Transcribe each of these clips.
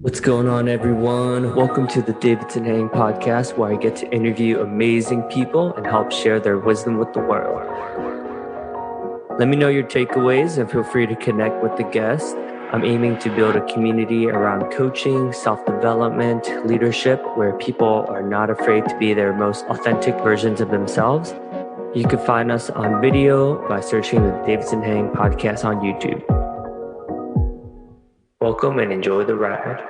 What's going on, everyone? Welcome to the Davidson podcast, where I get to interview amazing people and help share their wisdom with the world. Let me know your takeaways and feel free to connect with the guest. I'm aiming to build a community around coaching, self-development, leadership, where people are not afraid to be their most authentic versions of themselves. You can find us on video by searching the Davidson podcast on YouTube. Welcome and enjoy the ride.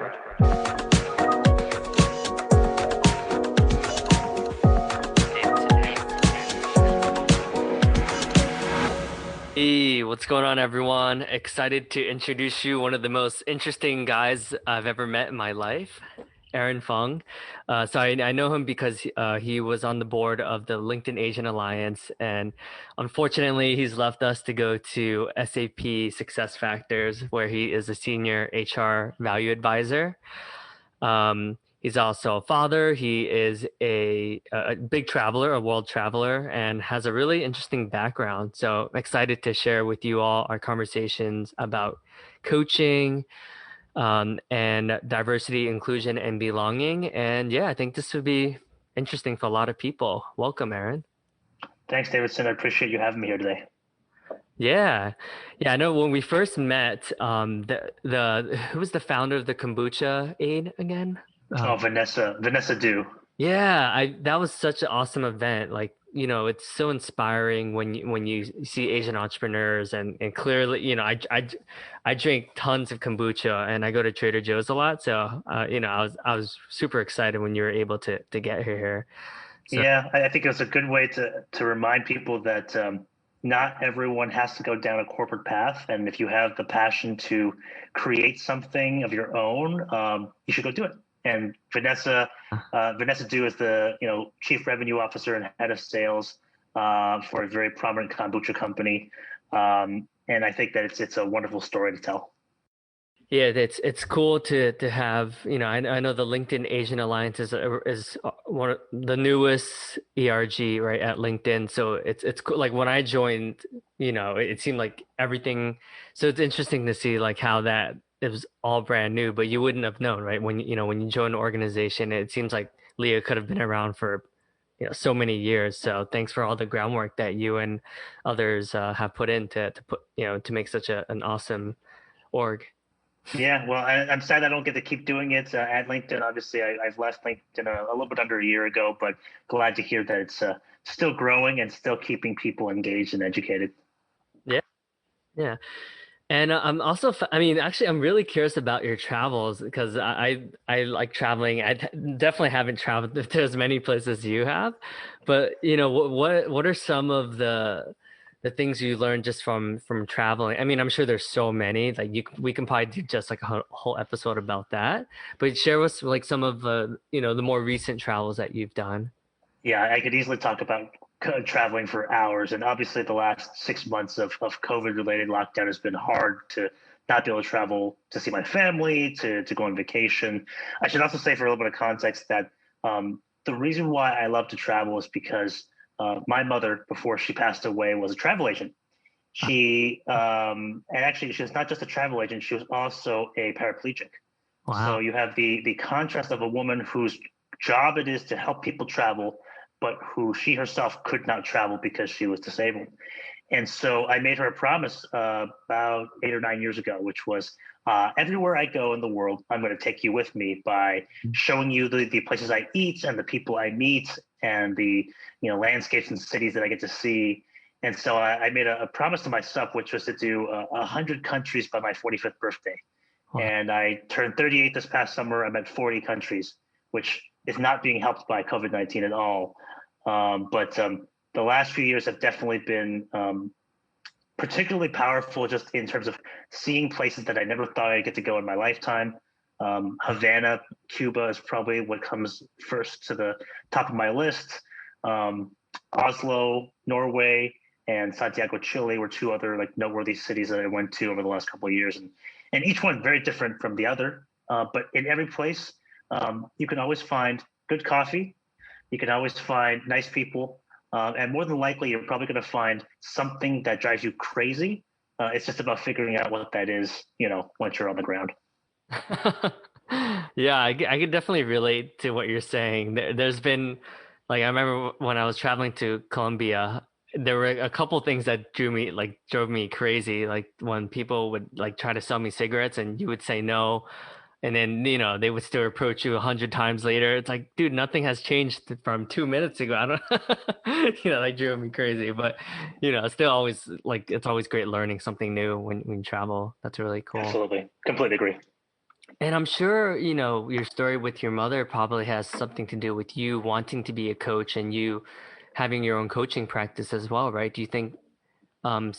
Hey, what's going on, everyone? Excited to introduce you one of the most interesting guys I've ever met in my life, Fung. So I know him because he was on the board of the LinkedIn Asian Alliance, and unfortunately, he's left us to go to SAP SuccessFactors, where he is a senior HR value advisor. He's also a father. He is a big traveler, a world traveler, and has a really interesting background. So I'm excited to share with you all our conversations about coaching, and diversity, inclusion, and belonging. And yeah, I think this would be interesting for a lot of people. Welcome, Aaron. Thanks, Davidson. I appreciate you having me here today. Yeah, yeah. I know when we first met, the who was the founder of the kombucha aid again? Oh, Vanessa Du. Yeah, I that was such an awesome event. Like, it's so inspiring when you see Asian entrepreneurs and clearly, I drink tons of kombucha and I go to Trader Joe's a lot. So, I was super excited when you were able to get here. So, Yeah, I think it was a good way to remind people that not everyone has to go down a corporate path, and if you have the passion to create something of your own, you should go do it. And Vanessa Du is the chief revenue officer and head of sales for a very prominent kombucha company, and I think that it's a wonderful story to tell. yeah, it's cool to have, I know the LinkedIn Asian Alliance is one of the newest ERG, right, at LinkedIn. So it's cool. Like when I joined, it seemed like everything. So it's interesting to see like how that it was all brand new, but you wouldn't have known, right? When you join an organization, it seems like Leah could have been around for, so many years. So thanks for all the groundwork that you and others have put in to put, to make such an awesome org. Yeah, well, I'm sad I don't get to keep doing it at LinkedIn. Obviously, I've left LinkedIn a little bit under a year ago, but glad to hear that it's still growing and still keeping people engaged and educated. Yeah. Yeah. And I'm also, I mean, actually, I'm really curious about your travels because I like traveling. Definitely haven't traveled to as many places as you have, but what are some of the things you learned just from traveling? I mean, I'm sure there's so many. Like we can probably do just like a whole episode about that. But share with us like some of the more recent travels that you've done. Yeah, I could easily talk about traveling for hours. And obviously, the last 6 months of COVID related lockdown has been hard to not be able to travel to see my family, to go on vacation. I should also say, for a little bit of context, that the reason why I love to travel is because my mother, before she passed away, was a travel agent. And actually, she was not just a travel agent, she was also a paraplegic. So Wow. you have the contrast of a woman whose job it is to help people travel, but who she herself could not travel because she was disabled. And so I made her a promise about 8 or 9 years ago, which was everywhere I go in the world, I'm going to take you with me by showing you the places I eat and the people I meet and the landscapes and cities that I get to see. And so I made a promise to myself, which was to do 100 countries by my 45th birthday. Wow. And I turned 38 this past summer. I'm at 40 countries, which is not being helped by COVID-19 at all. But the last few years have definitely been particularly powerful just in terms of seeing places that I never thought I'd get to go in my lifetime. Havana, Cuba is probably what comes first to the top of my list. Um, Oslo, Norway, and Santiago, Chile were two other like noteworthy cities that I went to over the last couple of years, and each one very different from the other. But in every place, you can always find good coffee. You can always find nice people, and more than likely, you're probably going to find something that drives you crazy. It's just about figuring out what that is, once you're on the ground. Yeah, I could definitely relate to what you're saying. There's been, like, I remember when I was traveling to Colombia, there were a couple things that drove me crazy. Like when people would like try to sell me cigarettes and you would say no, and then, they would still approach you 100 times later. It's like, dude, nothing has changed from 2 minutes ago. I don't, that drove me crazy. But, still always like, it's always great learning something new when you travel. That's really cool. Absolutely, completely agree. And I'm sure, your story with your mother probably has something to do with you wanting to be a coach and you having your own coaching practice as well, right? Do you think, um,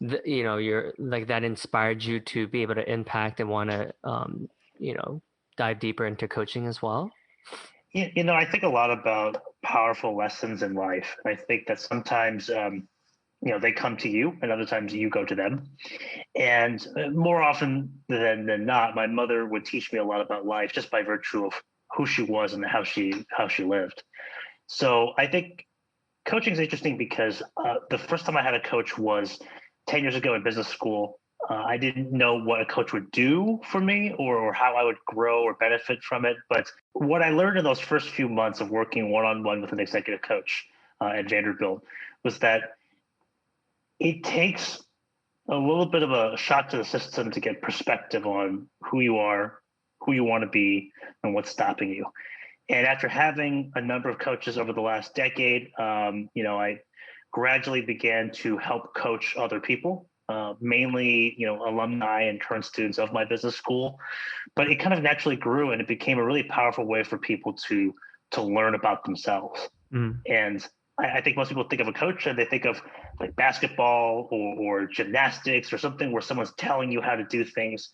you're like that inspired you to be able to impact and want to, you know, dive deeper into coaching as well? I think a lot about powerful lessons in life. I think that sometimes, they come to you, and other times you go to them. And more often than not, my mother would teach me a lot about life just by virtue of who she was and how she lived. So I think coaching is interesting because the first time I had a coach was 10 years ago in business school. I didn't know what a coach would do for me or how I would grow or benefit from it. But what I learned in those first few months of working one on one with an executive coach at Vanderbilt was that it takes a little bit of a shock to the system to get perspective on who you are, who you want to be, and what's stopping you. And after having a number of coaches over the last decade, I gradually began to help coach other people, mainly, alumni and current students of my business school. But it kind of naturally grew, and it became a really powerful way for people to learn about themselves. Mm. And I think most people think of a coach and they think of like basketball or gymnastics or something where someone's telling you how to do things.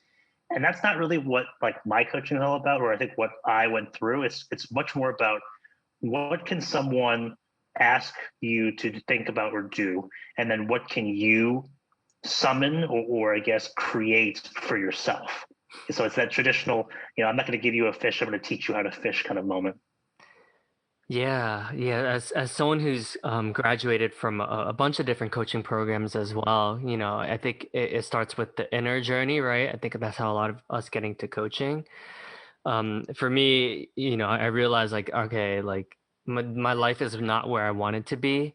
And that's not really what like my coaching is all about, or I think what I went through. It's much more about what can someone ask you to think about or do, and then what can you summon or I guess create for yourself. So it's that traditional, I'm not going to give you a fish, I'm going to teach you how to fish kind of moment. Yeah, yeah. As someone who's graduated from a bunch of different coaching programs as well, I think it starts with the inner journey, right? I think that's how a lot of us getting to coaching. For me, I realized like, okay, like my life is not where I wanted to be.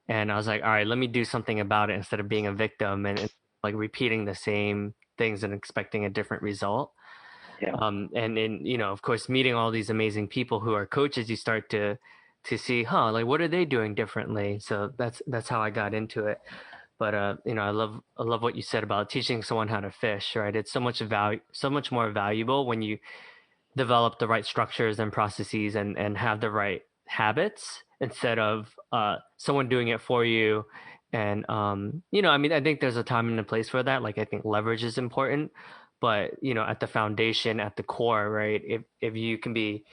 And I was like, all right, let me do something about it instead of being a victim and like repeating the same things and expecting a different result. Yeah, And in, of course, meeting all these amazing people who are coaches, you start to see, huh, like what are they doing differently? So that's how I got into it. But I love what you said about teaching someone how to fish, right? It's so much more valuable when you develop the right structures and processes and have the right habits instead of someone doing it for you. And I mean, I think there's a time and a place for that. Like I think leverage is important, but at the foundation, at the core, right? If you can be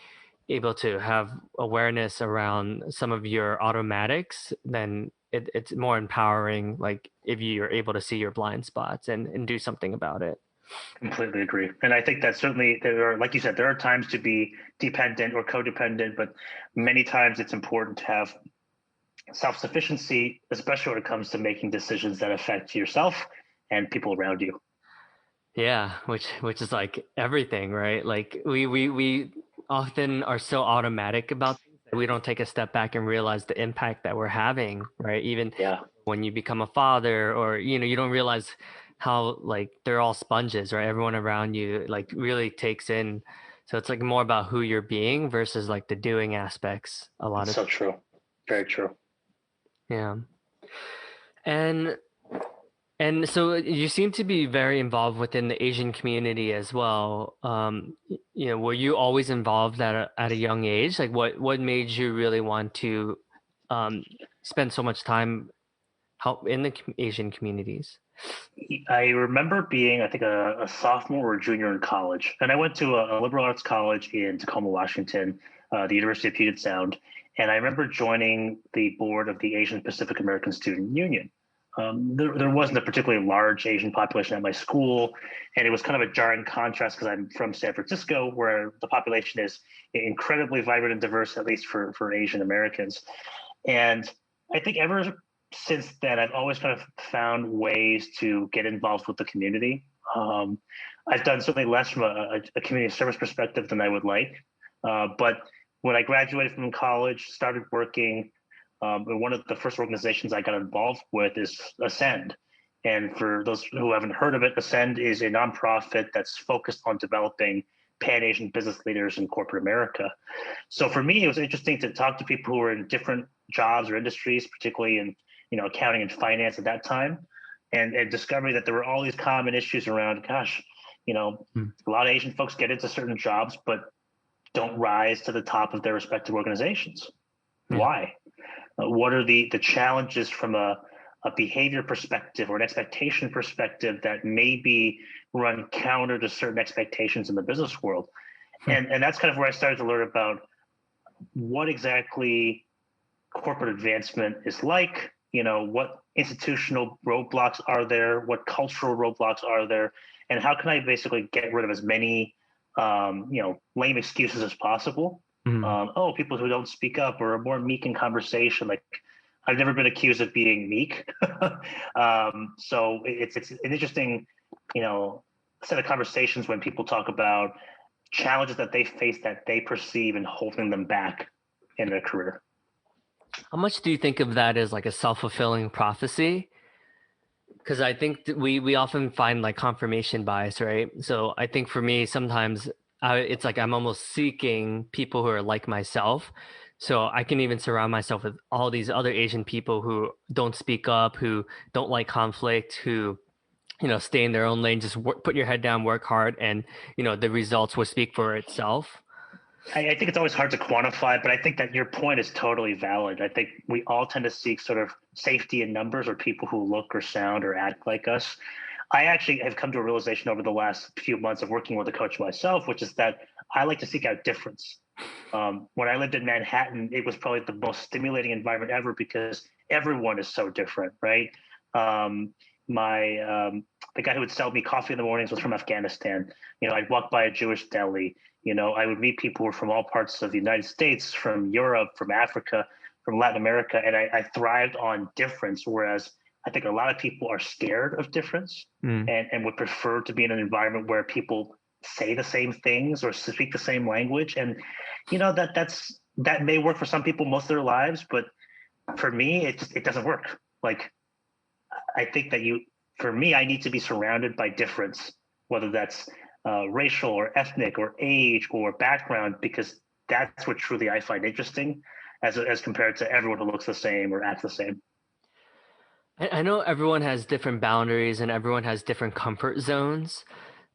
able to have awareness around some of your automatics, then it's more empowering. Like if you're able to see your blind spots and do something about it. completely agree. And I think that certainly there are, like you said, there are times to be dependent or codependent, but many times it's important to have self-sufficiency, especially when it comes to making decisions that affect yourself and people around you. Yeah, which is like everything, right? Like we often are so automatic about things that we don't take a step back and realize the impact that we're having, right? Even Yeah, when you become a father or you don't realize how like they're all sponges, right? Everyone around you like really takes in. So it's like more about who you're being versus like the doing aspects a lot it's of so true. Very true. yeah. And so you seem to be very involved within the Asian community as well. Were you always involved at a young age? Like what made you really want to um, spend so much time help in the Asian communities? I remember being, I think, a sophomore or junior in college, and I went to a liberal arts college in Tacoma, Washington, the University of Puget Sound, and I remember joining the board of the Asian Pacific American Student Union. There wasn't a particularly large Asian population at my school, and it was kind of a jarring contrast because I'm from San Francisco, where the population is incredibly vibrant and diverse, at least for Asian Americans. And I think ever since then, I've always kind of found ways to get involved with the community. I've done certainly less from a community service perspective than I would like. But when I graduated from college, started working, one of the first organizations I got involved with is Ascend. And for those who haven't heard of it, Ascend is a nonprofit that's focused on developing Pan-Asian business leaders in corporate America. So for me, it was interesting to talk to people who were in different jobs or industries, particularly in accounting and finance at that time, and discovering that there were all these common issues around, gosh, a lot of Asian folks get into certain jobs, but don't rise to the top of their respective organizations. Yeah. Why? What are the challenges from a behavior perspective or an expectation perspective that maybe run counter to certain expectations in the business world? And that's kind of where I started to learn about what exactly corporate advancement is like, what institutional roadblocks are there, what cultural roadblocks are there, and how can I basically get rid of as many lame excuses as possible. People who don't speak up or are more meek in conversation. Like, I've never been accused of being meek. So it's an interesting, set of conversations when people talk about challenges that they face that they perceive and holding them back in their career. How much do you think of that as like a self-fulfilling prophecy? Because I think we often find like confirmation bias, right? So I think for me, sometimes it's like I'm almost seeking people who are like myself. So I can even surround myself with all these other Asian people who don't speak up, who don't like conflict, who stay in their own lane, just put your head down, work hard, and the results will speak for itself. I think it's always hard to quantify, but I think that your point is totally valid. I think we all tend to seek sort of safety in numbers or people who look or sound or act like us. I actually have come to a realization over the last few months of working with a coach myself, which is that I like to seek out difference. When I lived in Manhattan, it was probably the most stimulating environment ever because everyone is so different, right? The guy who would sell me coffee in the mornings was from Afghanistan. I'd walk by a Jewish deli. I would meet people who were from all parts of the United States, from Europe, from Africa, from Latin America, and I thrived on difference. Whereas I think a lot of people are scared of difference and would prefer to be in an environment where people say the same things or speak the same language. And that may work for some people most of their lives, but for me, it doesn't work. Like, I think that for me, I need to be surrounded by difference, whether that's racial or ethnic or age or background, because that's what truly I find interesting as compared to everyone who looks the same or acts the same. I know everyone has different boundaries and everyone has different comfort zones.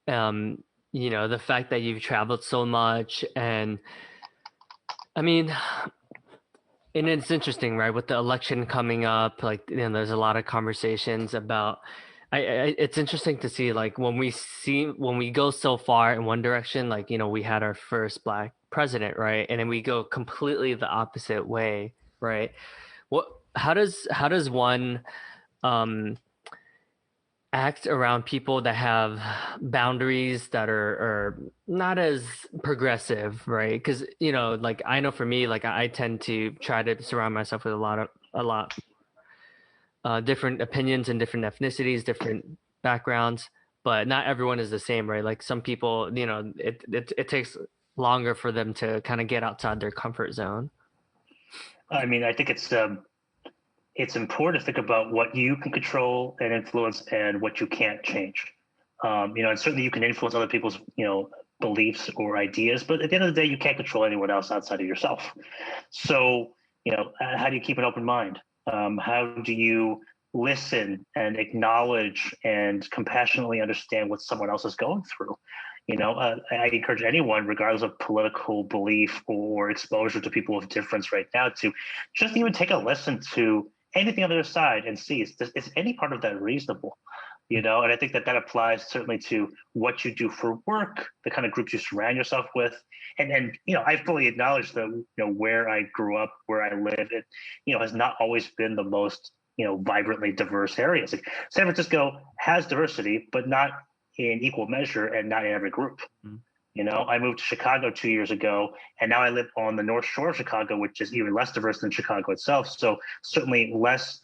The fact that you've traveled so much, and I mean, and it's interesting, right? With the election coming up, like, there's a lot of conversations about. It's interesting to see, like, when we go so far in one direction, like, we had our first Black president, right? And then we go completely the opposite way, right? How does one act around people that have boundaries that are not as progressive, right? Because like, I know for me, like, I tend to try to surround myself with a lot different opinions and different ethnicities, different backgrounds, but not everyone is the same, right? Like, some people, it takes longer for them to kind of get outside their comfort zone. I mean, I think it's important to think about what you can control and influence and what you can't change. And certainly you can influence other people's, beliefs or ideas, but at the end of the day, you can't control anyone else outside of yourself. So, how do you keep an open mind? How do you listen and acknowledge and compassionately understand what someone else is going through? I encourage anyone, regardless of political belief or exposure to people of difference right now, to just even take a listen to anything on the other side and see, is any part of that reasonable? And I think that applies certainly to what you do for work, the kind of groups you surround yourself with. And I fully acknowledge that, where I grew up, where I live, it, has not always been the most, vibrantly diverse areas. Like, San Francisco has diversity, but not in equal measure and not in every group. I moved to Chicago 2 years ago, and now I live on the North Shore of Chicago, which is even less diverse than Chicago itself. So certainly less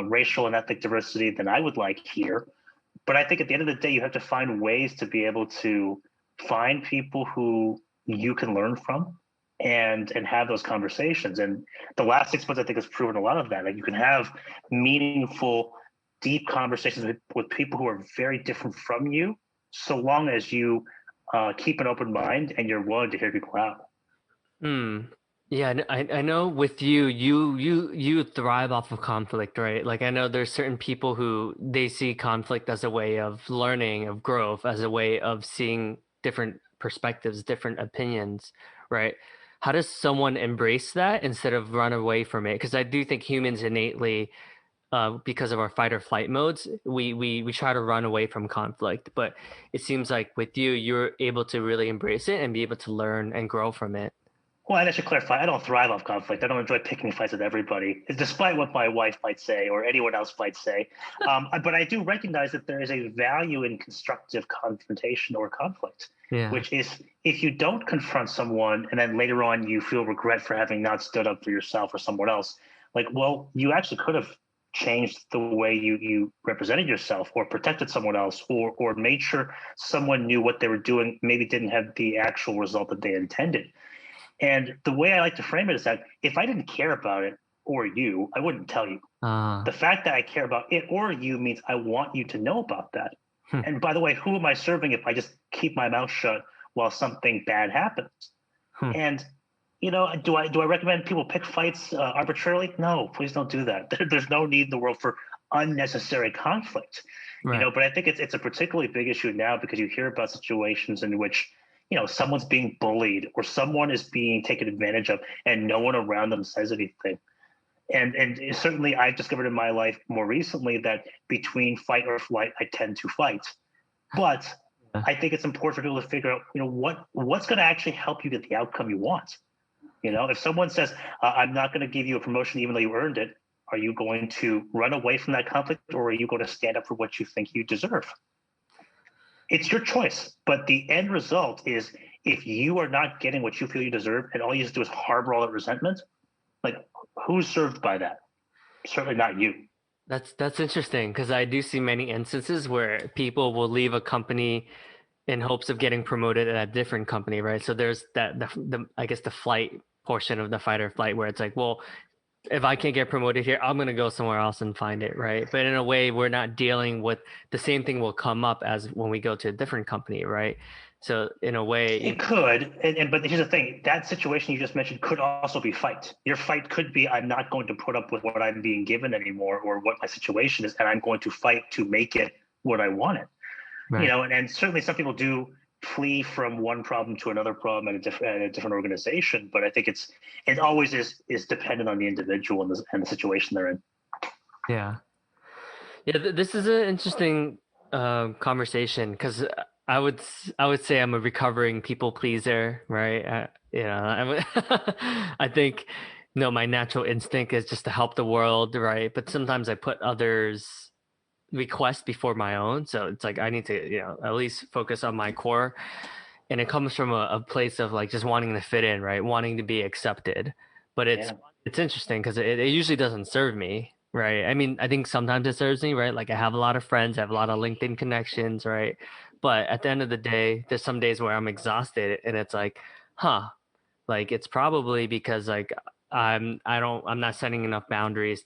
racial and ethnic diversity than I would like here. But I think at the end of the day, you have to find ways to be able to find people who you can learn from and have those conversations. And the last 6 months, I think, has proven a lot of that. Like you can have meaningful, deep conversations with people who are very different from you, so long as you keep an open mind and you're willing to hear people out. Hmm. Yeah, I know with you thrive off of conflict, right? Like I know there's certain people who they see conflict as a way of learning, of growth, as a way of seeing different perspectives, different opinions, right? How does someone embrace that instead of run away from it? Because I do think humans innately, because of our fight or flight modes, we try to run away from conflict. But it seems like with you, you're able to really embrace it and be able to learn and grow from it. Well, and I should clarify, I don't thrive off conflict. I don't enjoy picking fights with everybody, despite what my wife might say or anyone else might say. But I do recognize that there is a value in constructive confrontation or conflict, Yeah. which is if you don't confront someone and then later on you feel regret for having not stood up for yourself or someone else, like, well, you actually could have changed the way you represented yourself or protected someone else or made sure someone knew what they were doing, maybe didn't have the actual result that they intended. And the way I like to frame it is that if I didn't care about it or you, I wouldn't tell you. The Uh, fact that I care about it or you means I want you to know about that. hmm, And by the way, who am I serving if I just keep my mouth shut while something bad happens? hmm, And do I recommend people pick fights arbitrarily? No, please don't do that. There's no need in the world for unnecessary conflict. right. But I think it's a particularly big issue now because you hear about situations in which someone's being bullied or someone is being taken advantage of and no one around them says anything. And certainly I've discovered in my life more recently that between fight or flight, I tend to fight. But Yeah. I think it's important for people to figure out, what's going to actually help you get the outcome you want. If someone says, I'm not going to give you a promotion even though you earned it, are you going to run away from that conflict or are you going to stand up for what you think you deserve? It's your choice. But the end result is if you are not getting what you feel you deserve and all you just do is harbor all that resentment, like who's served by that? Certainly not you. That's interesting because I do see many instances where people will leave a company in hopes of getting promoted at a different company, right? So there's the I guess the flight portion of the fight or flight where it's like, well, if I can't get promoted here, I'm gonna go somewhere else and find it, right? But in a way, we're not dealing with the same thing will come up as when we go to a different company, right? So in a way, It could, but here's the thing: that situation you just mentioned could also be fight. Your fight could be, I'm not going to put up with what I'm being given anymore, or what my situation is, and I'm going to fight to make it what I want it. right. And certainly some people do flee from one problem to another problem at a different organization, but I think it always is dependent on the individual and the situation they're in. Yeah. Yeah, this is an interesting conversation because I would say I'm a recovering people pleaser, right? I think my natural instinct is just to help the world, right? But sometimes I put others' requests before my own, so it's like I need to at least focus on my core, and it comes from a place of like just wanting to fit in, right? Wanting to be accepted, but Yeah. it's interesting because it usually doesn't serve me. Right. I mean, I think sometimes it serves me, right? Like I have a lot of friends, I have a lot of LinkedIn connections, right? But at the end of the day, there's some days where I'm exhausted and it's like, huh, like it's probably because like I'm not setting enough boundaries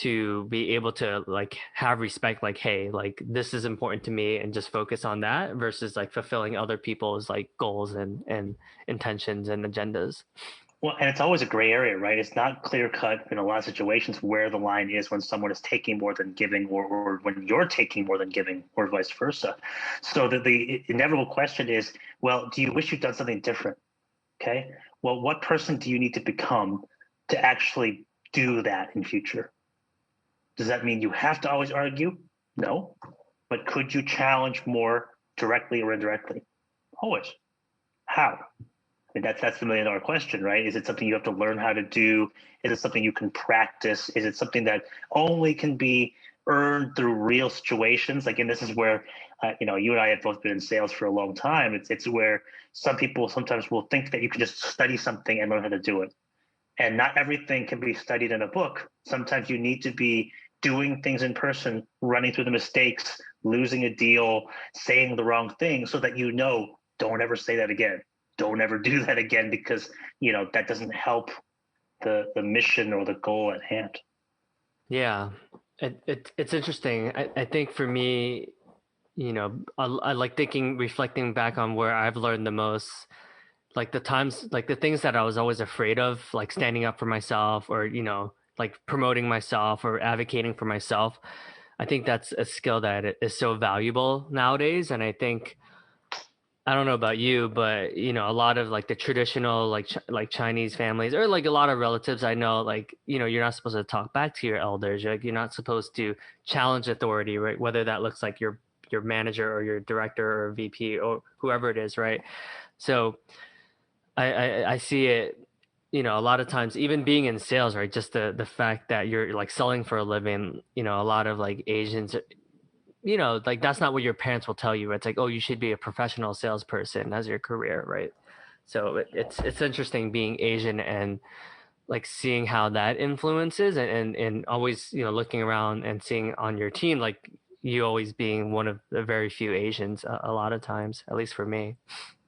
to be able to like have respect, like, hey, like this is important to me and just focus on that versus like fulfilling other people's like goals and intentions and agendas. Well, and it's always a gray area, right? It's not clear cut in a lot of situations where the line is when someone is taking more than giving, or when you're taking more than giving, or vice versa. So the inevitable question is, well, do you wish you'd done something different? Okay. Well, what person do you need to become to actually do that in future? Does that mean you have to always argue? No. But could you challenge more directly or indirectly? Always. How? I mean, that's the $1 million question, right? Is it something you have to learn how to do? Is it something you can practice? Is it something that only can be earned through real situations? Like, and this is where, you and I have both been in sales for a long time. It's where some people sometimes will think that you can just study something and learn how to do it. And not everything can be studied in a book. Sometimes you need to be doing things in person, running through the mistakes, losing a deal, saying the wrong thing, so that don't ever say that again. Don't ever do that again, because that doesn't help the mission or the goal at hand. Yeah, it's interesting. I think for me, I like reflecting back on where I've learned the most, like the times, like the things that I was always afraid of, like standing up for myself or, like promoting myself or advocating for myself. I think that's a skill that is so valuable nowadays. And I think, I don't know about you, but a lot of like the traditional like Chinese families or like a lot of relatives I know, like you're not supposed to talk back to your elders. You're not supposed to challenge authority, right? Whether that looks like your manager or your director or VP or whoever it is, right? So I see it, a lot of times, even being in sales, right? Just the fact that you're like selling for a living, a lot of like Asians, like that's not what your parents will tell you. It's like, oh, you should be a professional salesperson as your career, right? So it's interesting being Asian and like seeing how that influences and always, looking around and seeing on your team, like you always being one of the very few Asians a lot of times, at least for me.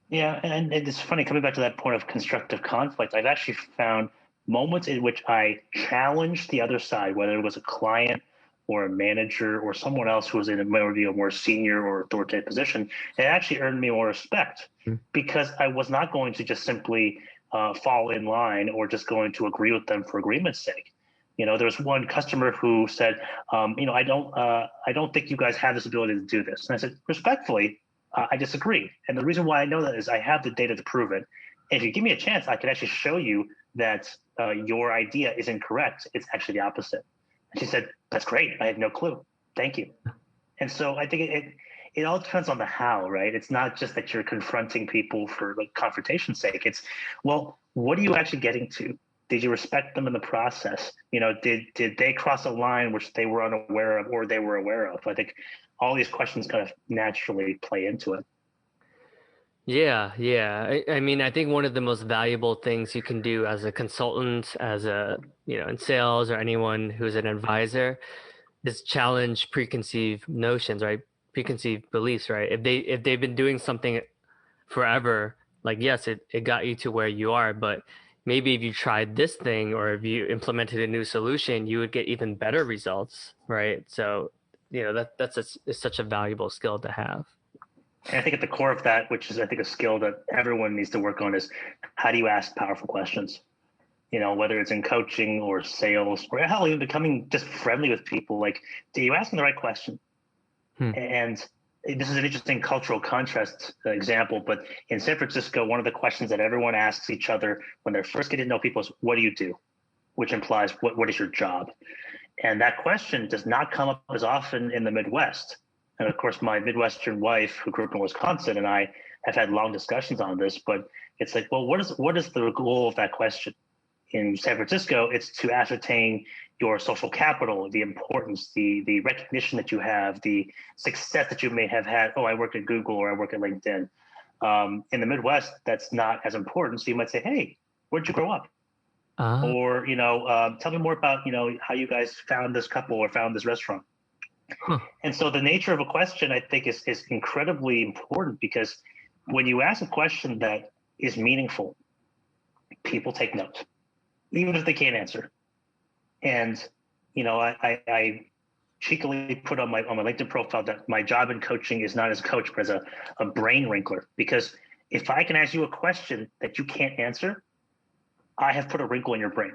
Yeah, and it's funny coming back to that point of constructive conflict. I've actually found moments in which I challenged the other side, whether it was a client or a manager or someone else who was in maybe a more senior or authoritative position. It actually earned me more respect because I was not going to just simply fall in line or just going to agree with them for agreement's sake. There was one customer who said, I don't think you guys have this ability to do this. And I said, respectfully, I disagree. And the reason why I know that is I have the data to prove it. And if you give me a chance, I can actually show you that your idea is incorrect. It's actually the opposite. And she said, that's great. I had no clue. Thank you. And so I think it all depends on the how, right? It's not just that you're confronting people for like confrontation's sake. It's, well, what are you actually getting to? Did you respect them in the process? Did they cross a line which they were unaware of or they were aware of? I think all these questions kind of naturally play into it. Yeah, yeah. I mean, I think one of the most valuable things you can do as a consultant, as a, in sales or anyone who's an advisor is challenge preconceived notions, right? Preconceived beliefs, right? If they've been doing something forever, like yes, it got you to where you are, but maybe if you tried this thing or if you implemented a new solution, you would get even better results, right? So, is such a valuable skill to have. And I think at the core of that, which is I think a skill that everyone needs to work on, is how do you ask powerful questions? Whether it's in coaching or sales or hell, even becoming just friendly with people. Like, do you ask them the right question? Hmm. And this is an interesting cultural contrast example, but in San Francisco, one of the questions that everyone asks each other when they're first getting to know people is, what do you do? Which implies, what is your job? And that question does not come up as often in the Midwest. And of course, my Midwestern wife, who grew up in Wisconsin, and I have had long discussions on this, but it's like, well, what is the goal of that question? In San Francisco, it's to ascertain your social capital, the importance, the recognition that you have, the success that you may have had. Oh, I work at Google or I work at LinkedIn. In the Midwest, that's not as important. So you might say, hey, where'd you grow up? Uh, Or, tell me more about, how you guys found this couple or found this restaurant. huh. And so the nature of a question, I think, is incredibly important because when you ask a question that is meaningful, people take note, even if they can't answer. And I cheekily put on my LinkedIn profile that my job in coaching is not as a coach, but as a brain wrinkler. Because if I can ask you a question that you can't answer, I have put a wrinkle in your brain.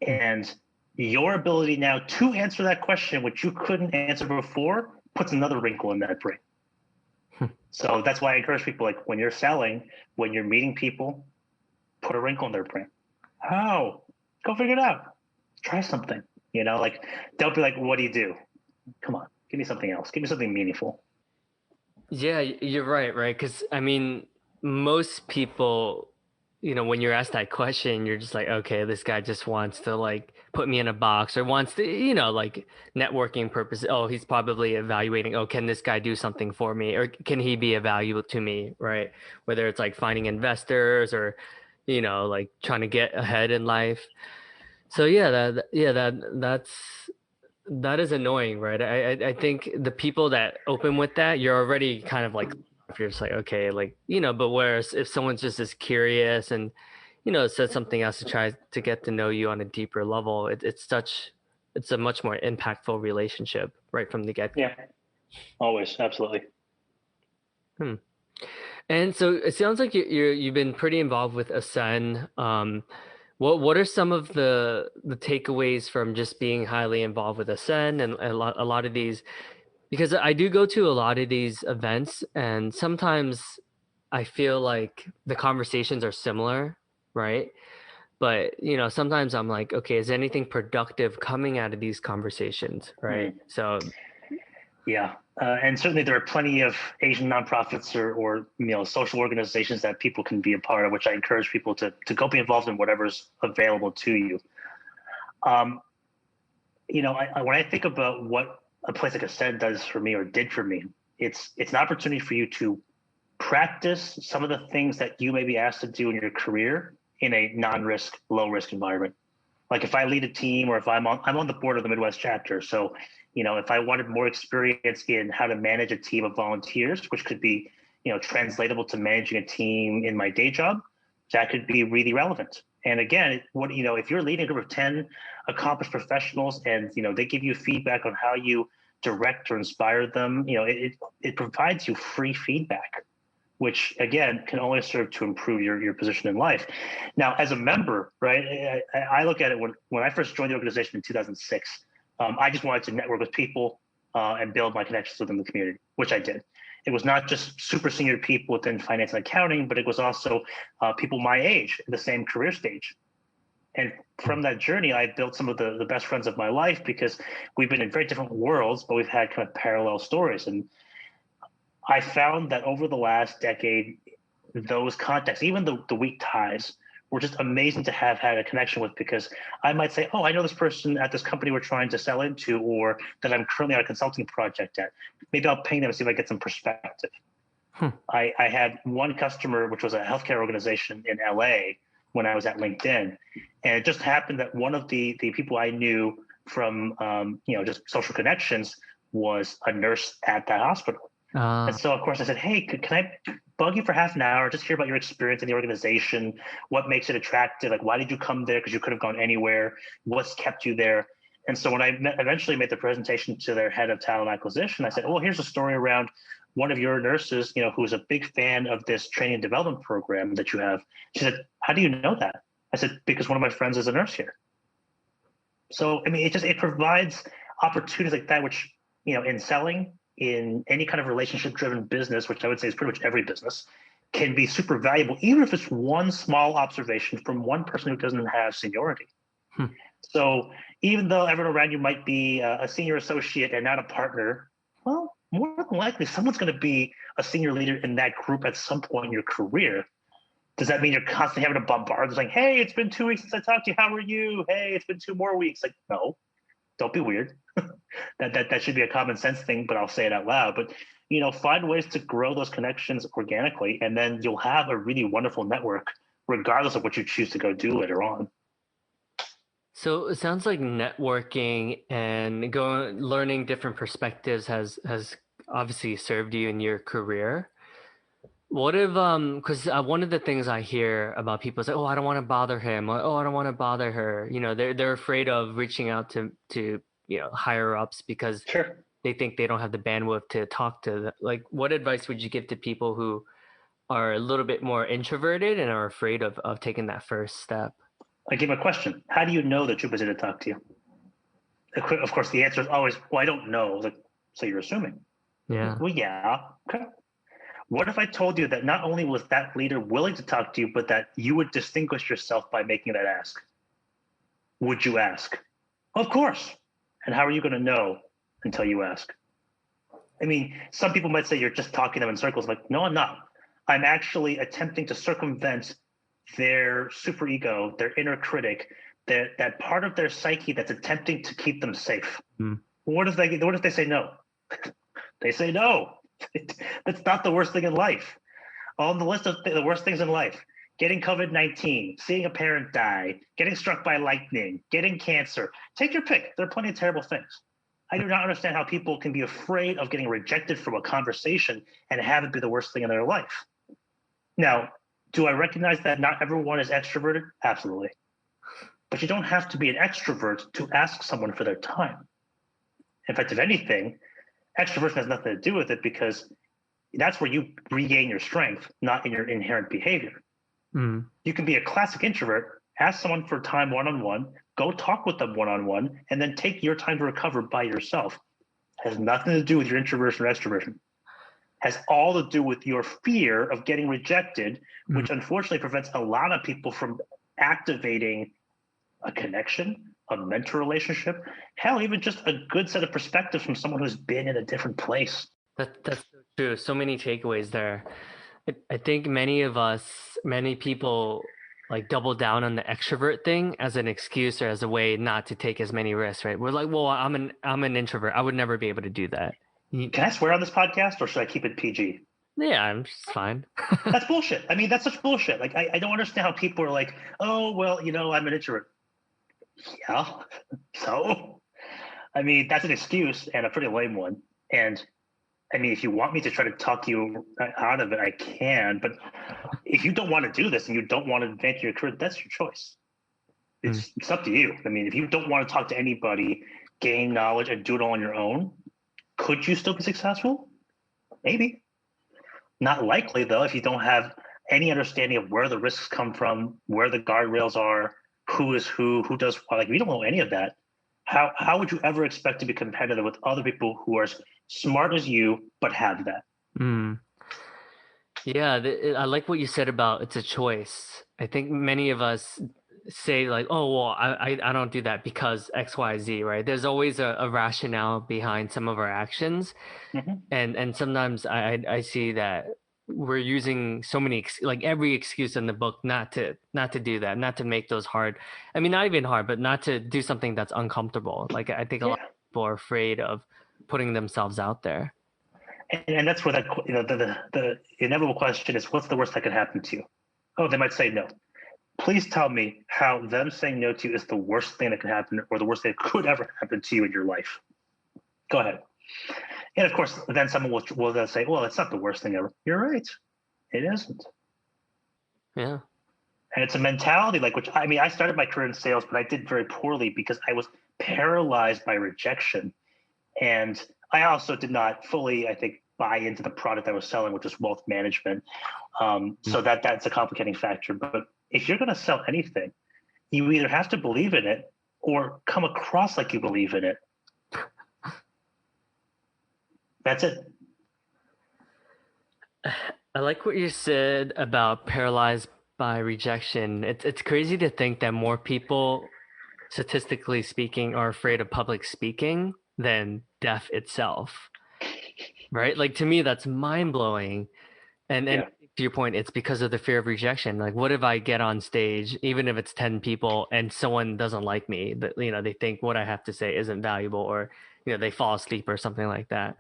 And your ability now to answer that question, which you couldn't answer before, puts another wrinkle in that brain. So that's why I encourage people, like when you're selling, when you're meeting people, put a wrinkle in their brain. How? Go figure it out. Try something. Like don't be like, what do you do? Come on, give me something else. Give me something meaningful. Yeah, you're right? Because I mean, most people, when you're asked that question, you're just like, okay, this guy just wants to like put me in a box or wants to, like networking purpose. Oh, he's probably evaluating, oh, can this guy do something for me? Or can he be a value to me, right? Whether it's like finding investors or, like trying to get ahead in life. So yeah, that's that is annoying, right? I think the people that open with that, you're already kind of like, you're just like, okay, like, but whereas if someone's just as curious and, says something else to try to get to know you on a deeper level, it's a much more impactful relationship right from the get-go. Yeah, always, absolutely. Hmm. And so it sounds like you've been pretty involved with Ascend. What are some of the takeaways from just being highly involved with Ascend and a lot of these? Because I do go to a lot of these events, and sometimes I feel like the conversations are similar, right? But sometimes I'm like, okay, is anything productive coming out of these conversations, right? Mm. So, Yeah, and certainly there are plenty of Asian nonprofits or social organizations that people can be a part of, which I encourage people to go be involved in whatever's available to you. Um, when I think about what a place like Ascend does for me or did for me, it's an opportunity for you to practice some of the things that you may be asked to do in your career in a non-risk, low-risk environment. Like if I lead a team or if I'm on the board of the Midwest chapter. So, if I wanted more experience in how to manage a team of volunteers, which could be, translatable to managing a team in my day job, that could be really relevant. And again, if you're leading a group of 10 accomplished professionals and, they give you feedback on how you direct or inspire them, it provides you free feedback, which again can only serve to improve your position in life. Now, as a member, right, I look at it when I first joined the organization in 2006. I just wanted to network with people and build my connections within the community, which I did. It was not just super senior people within finance and accounting, but it was also people my age in the same career stage. And from that journey, I built some of the best friends of my life because we've been in very different worlds, but we've had kind of parallel stories. And I found that over the last decade, those contacts, even the weak ties, were just amazing to have had a connection with because I might say, oh, I know this person at this company we're trying to sell into or that I'm currently on a consulting project at. Maybe I'll ping them and see if I get some perspective. hmm. I had one customer, which was a healthcare organization in LA when I was at LinkedIn. And it just happened that one of the people I knew from, just social connections was a nurse at that hospital. And Uh, so, of course, I said, hey, can I bug you for half an hour, just hear about your experience in the organization, what makes it attractive, like why did you come there because you could have gone anywhere, what's kept you there? And so when I eventually made the presentation to their head of talent acquisition, I said, oh, here's a story around one of your nurses, who's a big fan of this training and development program that you have. She said, how do you know that? I said, because one of my friends is a nurse here. So, I mean, it provides opportunities like that, which, in selling, in any kind of relationship driven business, which I would say is pretty much every business, can be super valuable, even if it's one small observation from one person who doesn't have seniority. hmm. So even though everyone around you might be a senior associate and not a partner, well, more than likely someone's going to be a senior leader in that group at some point in your career. Does that mean you're constantly having to bombard? It's like, hey, it's been 2 weeks since I talked to you. How are you? Hey, it's been 2 more weeks. Like, no, don't be weird. that should be a common sense thing, but I'll say it out loud. But find ways to grow those connections organically, and then you'll have a really wonderful network, regardless of what you choose to go do later on. So it sounds like networking and going learning different perspectives has obviously served you in your career. What if because one of the things I hear about people is like, oh, I don't want to bother him, or oh, I don't want to bother her. They're afraid of reaching out to higher ups because Sure. they think they don't have the bandwidth to talk to them. Like, what advice would you give to people who are a little bit more introverted and are afraid of taking that first step? I give a question. How do you know that you're busy to talk to you? Of course, the answer is always, well, I don't know. Like, so you're assuming. Yeah. Well, yeah. Okay. What if I told you that not only was that leader willing to talk to you, but that you would distinguish yourself by making that ask? Would you ask? Of course. And how are you going to know until you ask? I mean, some people might say you're just talking them in circles. Like, no, I'm not. I'm actually attempting to circumvent their superego, their inner critic, that part of their psyche that's attempting to keep them safe. Mm. What if they say no? They say no. That's not the worst thing in life. On the list of the worst things in life: getting COVID-19, seeing a parent die, getting struck by lightning, getting cancer. Take your pick. There are plenty of terrible things. I do not understand how people can be afraid of getting rejected from a conversation and have it be the worst thing in their life. Now, do I recognize that not everyone is extroverted? Absolutely. But you don't have to be an extrovert to ask someone for their time. In fact, if anything, extroversion has nothing to do with it because that's where you regain your strength, not in your inherent behavior. Mm. You can be a classic introvert, ask someone for time one-on-one, go talk with them one-on-one, and then take your time to recover by yourself. Has nothing to do with your introversion or extroversion. Has all to do with your fear of getting rejected, which unfortunately prevents a lot of people from activating a connection, a mentor relationship, hell, even just a good set of perspectives from someone who's been in a different place. That's so true. So many takeaways there. I think many people like double down on the extrovert thing as an excuse or as a way not to take as many risks, right? We're like, well, I'm an introvert. I would never be able to do that. Can I swear on this podcast or should I keep it PG? Yeah, I'm just fine. That's bullshit. I mean, that's such bullshit. Like, I don't understand how people are like, oh, well, I'm an introvert. Yeah. So, I mean, that's an excuse and a pretty lame one. And I mean, if you want me to try to talk you out of it, I can. But if you don't want to do this and you don't want to advance your career, that's your choice. It's up to you. I mean, if you don't want to talk to anybody, gain knowledge, and do it all on your own, could you still be successful? Maybe. Not likely, though, if you don't have any understanding of where the risks come from, where the guardrails are, who is who does what. Like, we don't know any of that. How would you ever expect to be competitive with other people who are as smart as you but have that? Yeah, I like what you said about it's a choice. I think many of us say like, oh, well, I don't do that because X, Y, Z, right? There's always a rationale behind some of our actions. And sometimes I see that we're using so many like every excuse in the book not to do that, not to make those hard. I mean, not even hard, but not to do something that's uncomfortable. Like I think a lot of people are afraid of putting themselves out there. And that's where that the inevitable question is, what's the worst that could happen to you? Oh, they might say no. Please tell me how them saying no to you is the worst thing that could happen or the worst thing that could ever happen to you in your life. Go ahead. And of course, then someone will then say, well, it's not the worst thing ever. You're right. It isn't. Yeah. And it's a mentality which, I mean, I started my career in sales, but I did very poorly because I was paralyzed by rejection. And I also did not fully, I think, buy into the product I was selling, which was wealth management. So that's a complicating factor. But if you're going to sell anything, you either have to believe in it or come across like you believe in it. That's it. I like what you said about paralyzed by rejection. It's crazy to think that more people, statistically speaking, are afraid of public speaking than death itself. Right? Like to me, that's mind blowing. And to your point, it's because of the fear of rejection. Like, what if I get on stage, even if it's 10 people, and someone doesn't like me? That they think what I have to say isn't valuable, or they fall asleep or something like that.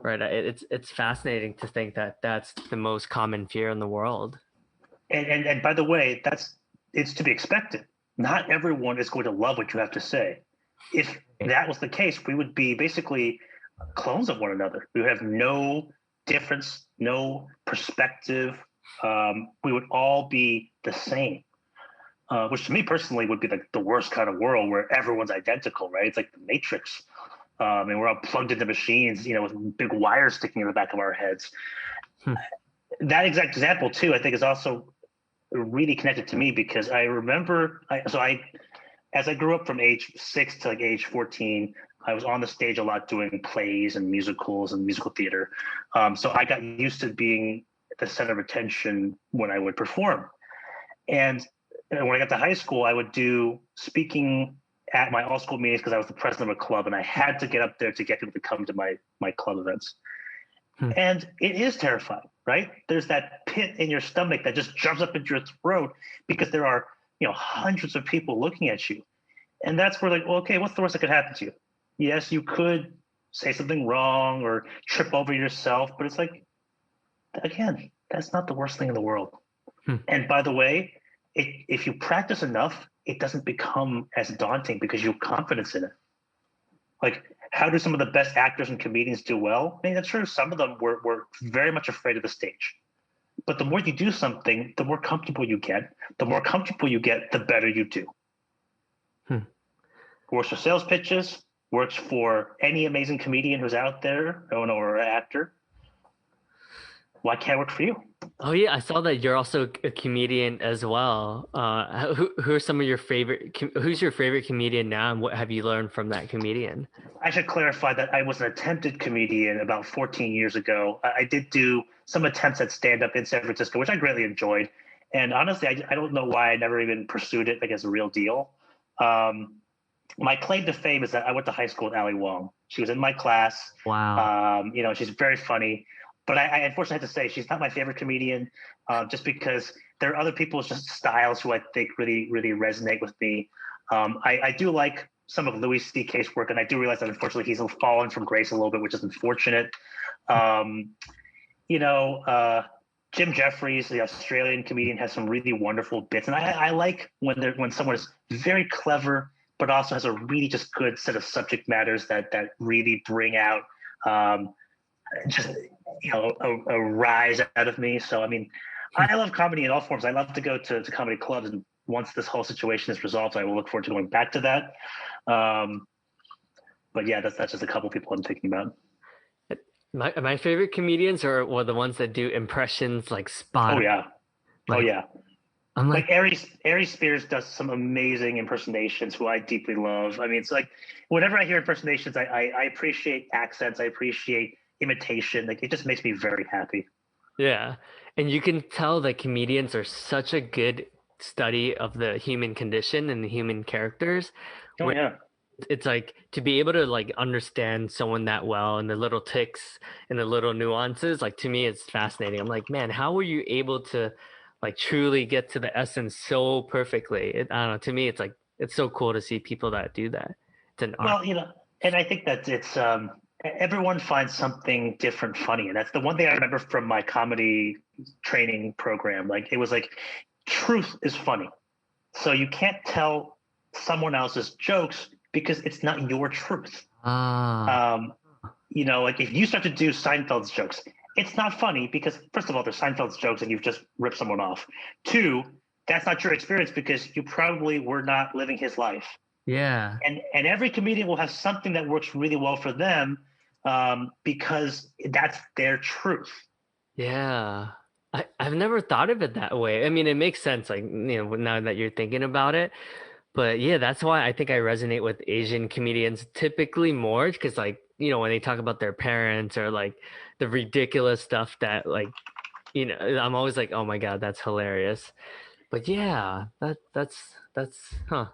Right? It's fascinating to think that that's the most common fear in the world. And by the way, it's to be expected. Not everyone is going to love what you have to say. If that was the case, we would be basically clones of one another. We would have no difference, no perspective. We would all be the same, which to me personally would be the worst kind of world where everyone's identical, right? It's like the Matrix. And we're all plugged into machines, with big wires sticking in the back of our heads. That exact example, too, I think is also really connected to me because I remember, as I grew up from age 6 to age 14, I was on the stage a lot doing plays and musicals and musical theater. So I got used to being the center of attention when I would perform. And when I got to high school, I would do speaking at my all-school meetings because I was the president of a club, and I had to get up there to get people to come to my club events. And it is terrifying, right? There's that pit in your stomach that just jumps up into your throat because there are, hundreds of people looking at you. And that's where well, okay, what's the worst that could happen to you? Yes, you could say something wrong or trip over yourself, but it's again, that's not the worst thing in the world. And by the way, if you practice enough, it doesn't become as daunting because you have confidence in it. How do some of the best actors and comedians do well? I mean, that's true. Some of them were very much afraid of the stage. But the more you do something, the more comfortable you get. The more comfortable you get, the better you do. Hmm. Works for sales pitches, works for any amazing comedian who's out there or actor. Why can't it work for you? Oh yeah, I saw that you're also a comedian as well. Who are some of your favorite? Who's your favorite comedian now, and what have you learned from that comedian? I should clarify that I was an attempted comedian about 14 years ago. I did do some attempts at stand up in San Francisco, which I greatly enjoyed. And honestly, I don't know why I never even pursued it like as a real deal. Um, my claim to fame is that I went to high school with Ali Wong. She was in my class. Wow. She's very funny, but I unfortunately have to say she's not my favorite comedian, just because there are other people's just styles who I think really, really resonate with me. I do like some of Louis C.K.'s work, and I do realize that unfortunately he's fallen from grace a little bit, which is unfortunate. Um, you know, Jim Jeffries, the Australian comedian, has some really wonderful bits, and I like when someone is very clever, but also has a really just good set of subject matters that really bring out just a rise out of me. So I mean, I love comedy in all forms. I love to go to comedy clubs, and once this whole situation is resolved, I will look forward to going back to that. But yeah, that's just a couple people I'm thinking about. My favorite comedians are well, the ones that do impressions like Oh spot on. yeah, oh Like yeah. I'm Like like, Aries Spears does some amazing impersonations, who I deeply love. I mean, it's like whenever I hear impersonations, I appreciate accents, I appreciate imitation. Like it just makes me very happy. yeah. And you can tell that comedians are such a good study of the human condition and the human characters. Oh yeah. It's like to be able to like understand someone that well and the little ticks and the little nuances, like to me it's fascinating. I'm like, man, how were you able to like truly get to the essence so perfectly? I don't know, to me it's like it's so cool to see people that do that. It's an art. Well, and I think that it's everyone finds something different funny, and that's the one thing I remember from my comedy training program. Like it was like truth is funny, so you can't tell someone else's jokes because it's not your truth. Ah, Um, like if you start to do Seinfeld's jokes, it's not funny because first of all, they're Seinfeld's jokes and you've just ripped someone off. Two, that's not your experience because you probably were not living his life. yeah. And every comedian will have something that works really well for them, because that's their truth. Yeah. I've never thought of it that way. I mean, it makes sense, like, now that you're thinking about it. But yeah, that's why I think I resonate with Asian comedians typically more because like, when they talk about their parents or like the ridiculous stuff that like, I'm always like, oh my God, that's hilarious. But yeah, that's huh.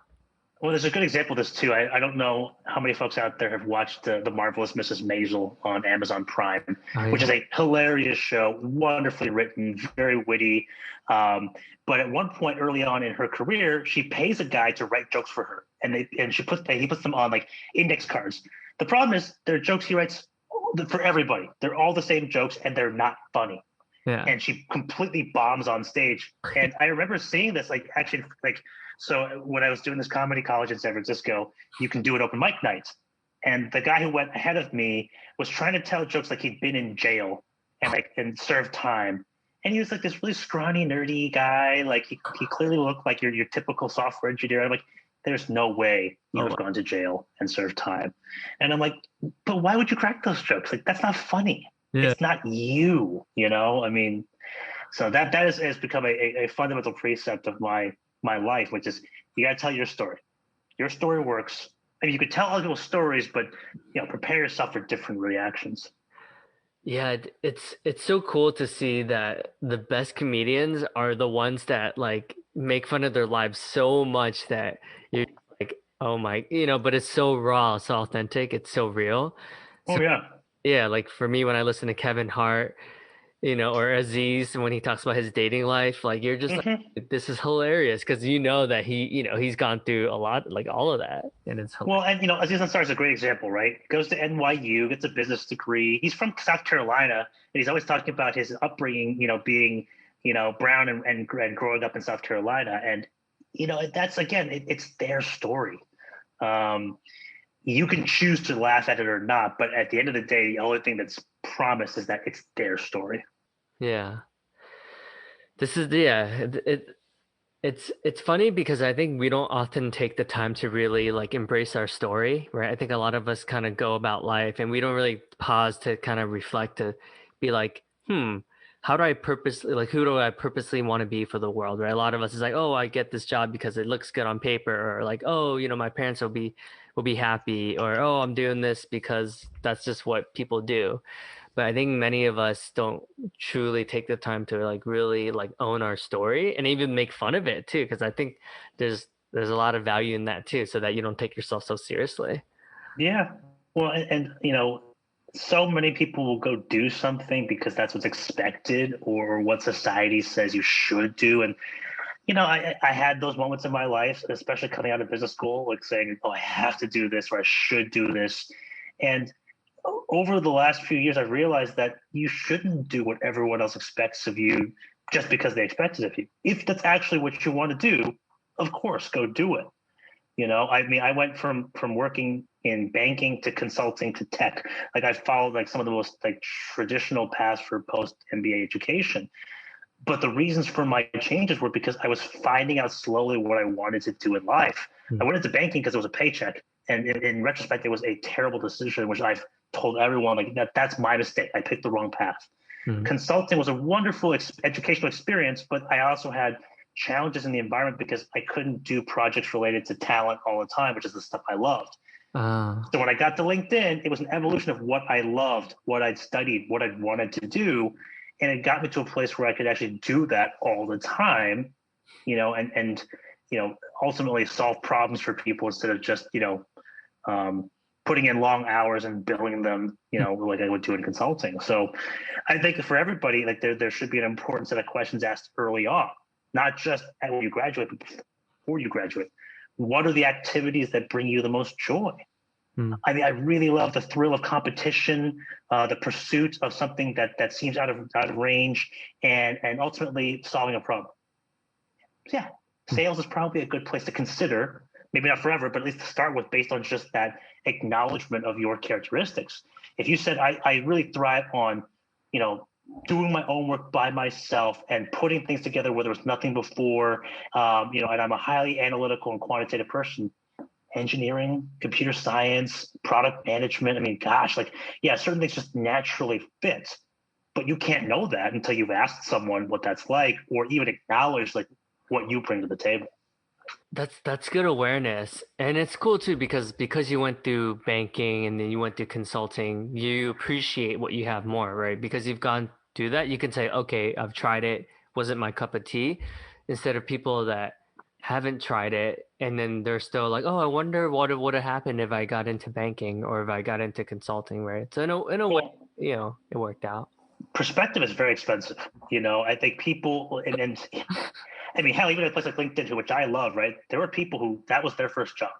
Well, there's a good example of this too. I don't know how many folks out there have watched the Marvelous Mrs. Maisel on Amazon Prime, Oh which is yeah. a hilarious show, wonderfully written, very witty. But at one point early on in her career, she pays a guy to write jokes for her, and he puts them on like index cards. The problem is they're jokes he writes for everybody. They're all the same jokes, and they're not funny. Yeah. And she completely bombs on stage. And I remember seeing this, like actually, like so when I was doing this comedy college in San Francisco, you can do it open mic nights. And the guy who went ahead of me was trying to tell jokes like he'd been in jail and served time. And he was like this really scrawny, nerdy guy. Like he clearly looked like your typical software engineer. I'm like, there's no way you Oh have gone to jail and served time. And I'm like, but why would you crack those jokes? Like that's not funny. yeah. It's not you. I mean, so that has become a fundamental precept of my life, which is you got to tell your story. Your story works. I mean, you could tell other people's stories, but prepare yourself for different reactions. Yeah, it's so cool to see that the best comedians are the ones that like make fun of their lives so much that you're like, oh my, but it's so raw, so authentic, it's so real. Oh So yeah. yeah, like for me when I listen to Kevin Hart, or Aziz when he talks about his dating life, like you're just Hmm. like, this is hilarious because you know that he's gone through a lot, like all of that, and it's hilarious. Well, and Aziz Ansari is a great example, right? Goes to NYU, gets a business degree. He's from South Carolina, and he's always talking about his upbringing, being brown and growing up in South Carolina, and that's again, it's their story. Um, you can choose to laugh at it or not, but at the end of the day, the only thing that's promised is that it's their story. Yeah. This is yeah, it's funny because I think we don't often take the time to really like embrace our story, right? I think a lot of us kind of go about life and we don't really pause to kind of reflect to be like, how do I purposely like who do I purposely want to be for the world, right? A lot of us is like, oh, I get this job because it looks good on paper, or like, oh, my parents will be happy, or oh, I'm doing this because that's just what people do. But I think many of us don't truly take the time to like really like own our story and even make fun of it too, because I think there's a lot of value in that too, so that you don't take yourself so seriously. Yeah. Well, and so many people will go do something because that's what's expected or what society says you should do. And I had those moments in my life, especially coming out of business school, like saying, "Oh, I have to do this," or "I should do this." And over the last few years, I've realized that you shouldn't do what everyone else expects of you just because they expect it of you. If that's actually what you want to do, of course, go do it. I mean, I went from working in banking to consulting to tech. Like I followed like some of the most like traditional paths for post MBA education. But the reasons for my changes were because I was finding out slowly what I wanted to do in life. I went into banking because it was a paycheck, and in retrospect, it was a terrible decision, which I've told everyone like that's my mistake. I picked the wrong path. Mhm. Consulting was a wonderful educational experience, but I also had challenges in the environment because I couldn't do projects related to talent all the time, which is the stuff I loved. Ah, So when I got to LinkedIn, it was an evolution of what I loved, what I'd studied, what I'd wanted to do. And it got me to a place where I could actually do that all the time, and ultimately solve problems for people instead of just, um, putting in long hours and billing them, like I would do in consulting. So I think for everybody, like there should be an important set of questions asked early on, not just when you graduate, but before you graduate. What are the activities that bring you the most joy? mm. I mean, I really love the thrill of competition, the pursuit of something that seems out of range, and ultimately solving a problem. So yeah, sales is probably a good place to consider. Maybe not forever, but at least to start with, based on just that acknowledgement of your characteristics. If you said, I really thrive on, you know, doing my own work by myself and putting things together where there was nothing before, and I'm a highly analytical and quantitative person, engineering, computer science, product management. I mean, gosh, like, yeah, certain things just naturally fit, but you can't know that until you've asked someone what that's like, or even acknowledge like what you bring to the table. That's good awareness, and it's cool too because you went through banking and then you went through consulting, you appreciate what you have more, right? Because you've gone through that, you can say, okay, I've tried it, wasn't my cup of tea, instead of people that haven't tried it and then they're still like, oh, I wonder what would have happened if I got into banking or if I got into consulting, right? So in a way, Well, it worked out. perspective is very expensive. I think people, and I mean, hell, even at a place like LinkedIn, which I love, right? There were people who that was their first job.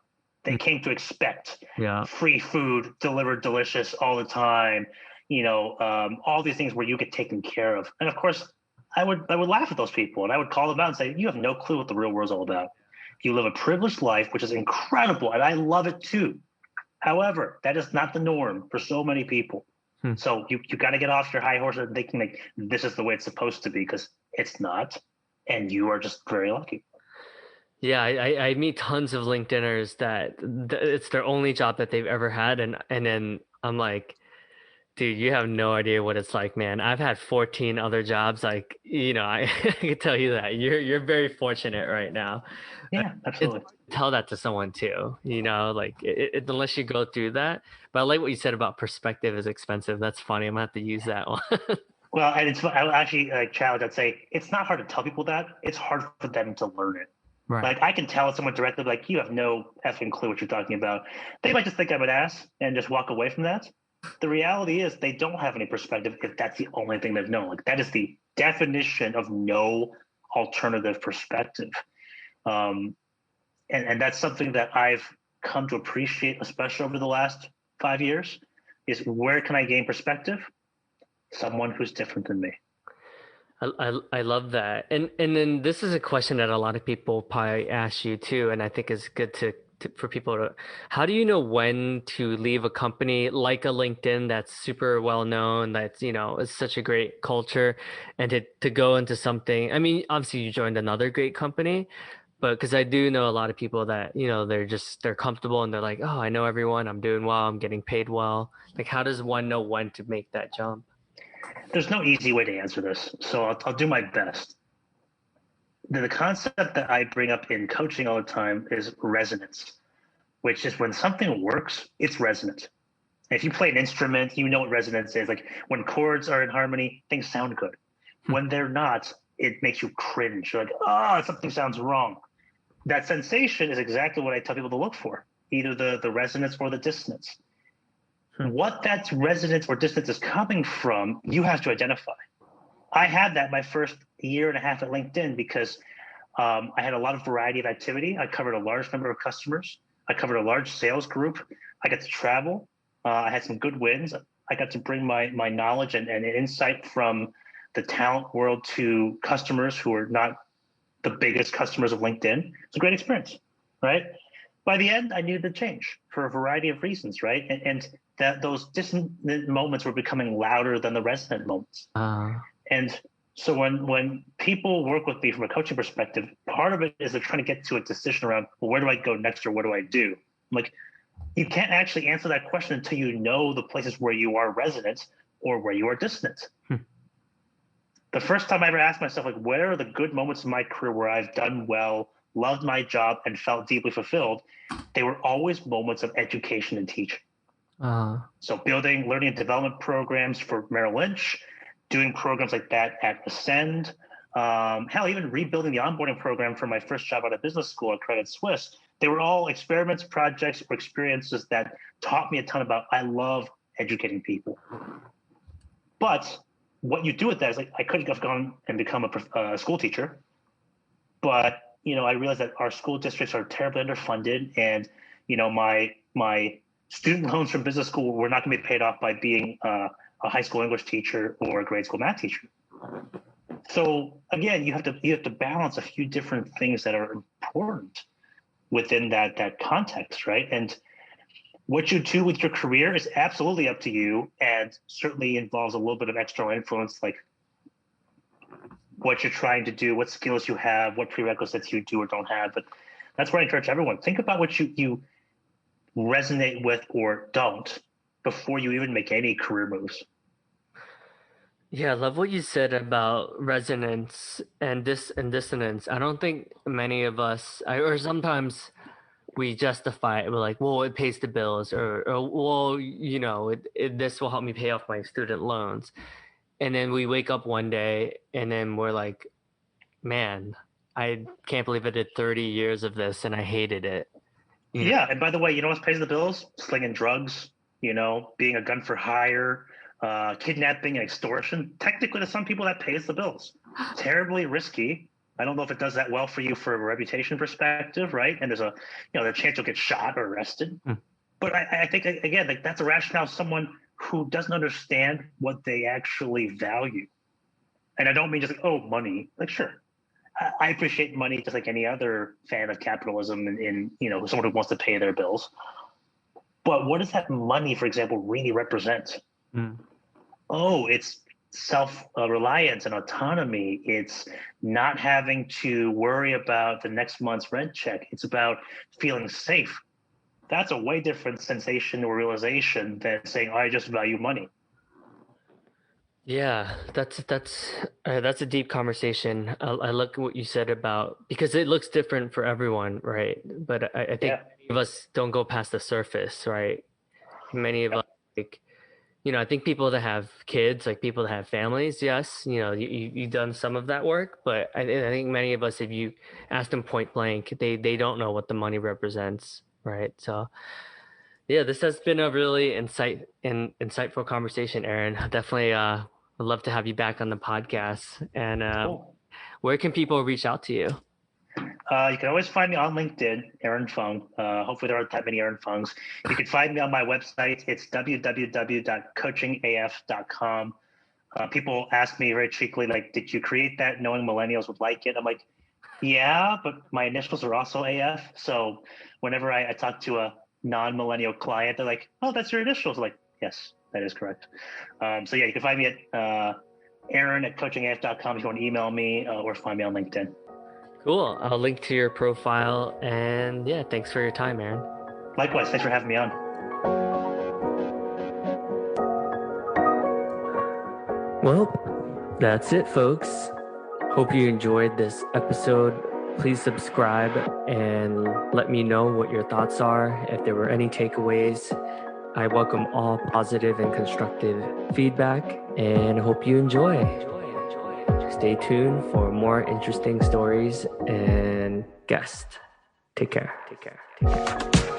They Mm. came to expect Yeah. free food delivered delicious all the time, all these things where you get taken care of. And of course, I would laugh at those people and I would call them out and say, you have no clue what the real world's all about. You live a privileged life, which is incredible, and I love it too. However, that is not the norm for so many people. Hmm. So you got to get off your high horse and thinking like this is the way it's supposed to be, because it's not, and you are just very lucky. Yeah, I meet tons of LinkedIners that it's their only job that they've ever had, and then I'm like, dude, you have no idea what it's like, man. I've had 14 other jobs. Like, I, I can tell you that you're very fortunate right now. Yeah, It's absolutely. hard to tell that to someone too, like unless you go through that. But I like what you said about perspective is expensive. That's funny. I'm gonna have to use that one. Well, and I would actually challenge. I'd say it's not hard to tell people that. It's hard for them to learn it. Right. Like I can tell someone directly, like you have no effing clue what you're talking about. They might just think I'm an ass and just walk away from that. The reality is they don't have any perspective if that's the only thing they've known. Like that is the definition of no alternative perspective. Um, and that's something that I've come to appreciate, especially over the last 5 years, is where can I gain perspective? Someone who's different than me. I love that. And then this is a question that a lot of people probably ask you too, and I think it's good to for people to, how do you know when to leave a company like a LinkedIn that's super well known, that's, is such a great culture, and to go into something, I mean, obviously you joined another great company, but because I do know a lot of people that, they're comfortable and they're like, oh, I know everyone, I'm doing well, I'm getting paid well. Like, how does one know when to make that jump? There's no easy way to answer this, so I'll do my best. The concept that I bring up in coaching all the time is resonance, which is when something works, it's resonant. If you play an instrument, you know what resonance is. Like when chords are in harmony, things sound good. When they're not, it makes you cringe. You're like, oh, something sounds wrong. That sensation is exactly what I tell people to look for, either the resonance or the dissonance. What that resonance or dissonance is coming from, you have to identify. I had that my first year and a half at LinkedIn because I had a lot of variety of activity. I covered a large number of customers. I covered a large sales group. I got to travel. I had some good wins. I got to bring my knowledge and insight from the talent world to customers who are not the biggest customers of LinkedIn. It's a great experience, right? By the end, I needed to change for a variety of reasons, right? And that those dissonant moments were becoming louder than the resonant moments. And so when people work with me from a coaching perspective, part of it is they're trying to get to a decision around, well, where do I go next or what do I do? I'm like, you can't actually answer that question until you know the places where you are resonant or where you are dissonant. The first time I ever asked myself, like, where are the good moments in my career where I've done well, loved my job, and felt deeply fulfilled? They were always moments of education and teaching. So building learning and development programs for Merrill Lynch, doing programs like that at Ascend, hell, even rebuilding the onboarding program for my first job out of business school at Credit Suisse. They were all experiments, projects, or experiences that taught me a ton about, I love educating people. But what you do with that is, like, I could have gone and become a school teacher, but I realized that our school districts are terribly underfunded, and my student loans from business school were not going to be paid off by being a high school English teacher or a grade school math teacher. So again, you have to balance a few different things that are important within that context, right? And what you do with your career is absolutely up to you, and certainly involves a little bit of external influence, like what you're trying to do, what skills you have, what prerequisites you do or don't have. But that's where I encourage everyone. Think about what you resonate with or don't before you even make any career moves. Yeah, I love what you said about resonance and dissonance. I don't think many of us, or sometimes we justify it. We're like, well, it pays the bills, or well, this will help me pay off my student loans. And then we wake up one day and then we're like, man, I can't believe I did 30 years of this and I hated it. Yeah. And by the way, what pays the bills? Slinging drugs, being a gun for hire, kidnapping and extortion. Technically, to some people, that pays the bills. Terribly risky. I don't know if it does that well for you from a reputation perspective, right? And there's a chance you'll get shot or arrested. But I think, again, like, that's a rationale of someone who doesn't understand what they actually value. And I don't mean just like, oh, money. Like, sure, I appreciate money just like any other fan of capitalism and someone who wants to pay their bills. But what does that money, for example, really represent? Oh, it's self-reliance and autonomy. It's not having to worry about the next month's rent check. It's about feeling safe. That's a way different sensation or realization than saying, oh, I just value money. Yeah, that's a deep conversation. I look at what you said about, because it looks different for everyone, right? But I think many of us don't go past the surface, right? Many of us, like, I think people that have kids, like people that have families, yes, you've done some of that work, but I think many of us, if you ask them point blank, they don't know what the money represents, right? So yeah, this has been a really insightful conversation, Aaron. Definitely, I'd love to have you back on the podcast. And Cool. Where can people reach out to you? You can always find me on LinkedIn, Aaron Fung. Hopefully there aren't that many Aaron Fungs. You can find me on my website. It's www.coachingaf.com. People ask me very cheekily, like, did you create that knowing millennials would like it? I'm like, Yeah, but my initials are also AF. So whenever I talk to a non-millennial client, they're like, "Oh, that's your initials." I'm like, yes, that is correct. So yeah, you can find me at Aaron@coachingaf.com if you want to email me or find me on LinkedIn. Cool. I'll link to your profile. And yeah, thanks for your time, Aaron. Likewise, thanks for having me on. Well, that's it, folks. Hope you enjoyed this episode. Please subscribe and let me know what your thoughts are. If there were any takeaways, I welcome all positive and constructive feedback and hope you enjoy. Stay tuned for more interesting stories and guests. Take care. Take care. Take care.